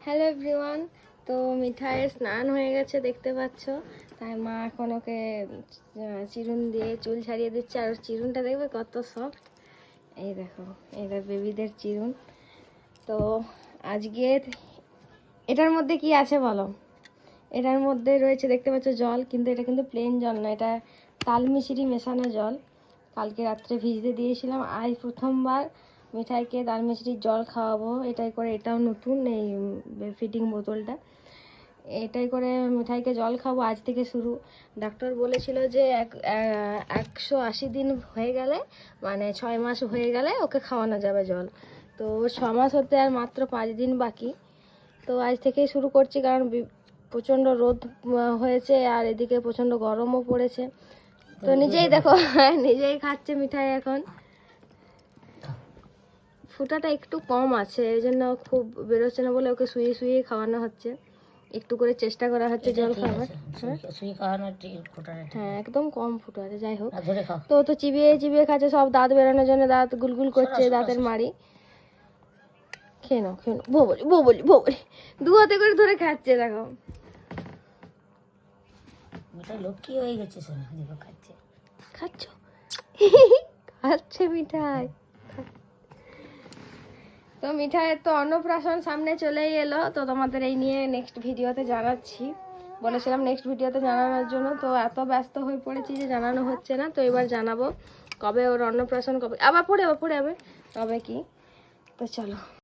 Hello everyone. তো মিঠাইয়ের স্নান হয়ে গেছে দেখতে পাচ্ছ, তাই মা এখন ওকে চিরুন দিয়ে চুল ছাড়িয়ে দিচ্ছে। আর চিরুনটা দেখবে কত সফট, এই দেখো, এটা বেবিদের চিরুন। তো আজকে এটার মধ্যে কি আছে বলো? এটার মধ্যে রয়েছে দেখতে পাচ্ছ জল, কিন্তু এটা কিন্তু প্লেন জল না, এটা তাল মিশরি মেশানো জল। কালকে রাত্রে ভিজতে দিয়েছিলাম, আজ প্রথমবার মিঠাইকে তাল মিশরির জল খাওয়াবো। এটাই করে, এটাও নতুন এই ফিটিং বোতলটা, এটাই করে মিঠাইকে জল খাবো আজ থেকে শুরু। ডাক্তার বলেছিল যে 180 দিন হয়ে গেলে, মানে 6 মাস হয়ে গেলে ওকে খাওয়ানো যাবে জল। তো 6 মাস হতে আর মাত্র 5 দিন বাকি। তো আজ থেকেই শুরু করছি, কারণ প্রচণ্ড রোদ হয়েছে আর এদিকে প্রচণ্ড গরমও পড়েছে। তো নিজেই দেখো নিজেই খাচ্ছে মিঠাই। এখন ফুটাটা একটু কম আছে, এই জন্য খুব বেরোচ্ছে না বলে ওকে শুয়ে শুয়ে খাওয়ানো হচ্ছে, একটু করে চেষ্টা করা হচ্ছে জল খাওয়ার। হ্যাঁ একদম কম ফুটো আছে, যাই হোক। তো তো চিবিয়ে চিবিয়ে খাচ্ছে, সব দাঁত বেরোনোর জন্য দাঁত গুলগুল করছে, দাঁতের মাড়ি। খেয়ে নাও খেয়ে নাও, বলি বলি বলি, দু হাতে করে ধরে খাচ্ছে দেখো। লক্ষ্মী হয়ে গেছে, খাচ্ছে খাচ্ছ খাচ্ছে মিঠাই। তো মিঠাইয়ের তো অন্নপ্রাশন সামনে চলেই এলো, তো তোমাদের এই নিয়ে নেক্সট ভিডিওতে জানাচ্ছি। বলেছিলাম নেক্সট ভিডিওতে জানানোর জন্য, তো এত ব্যস্ত হয়ে পড়েছি যে জানানো হচ্ছে না। তো এবার জানাবো কবে ওর অন্নপ্রাশন, কবে আবার পড়ে যাবে কবে কি। তো চলো।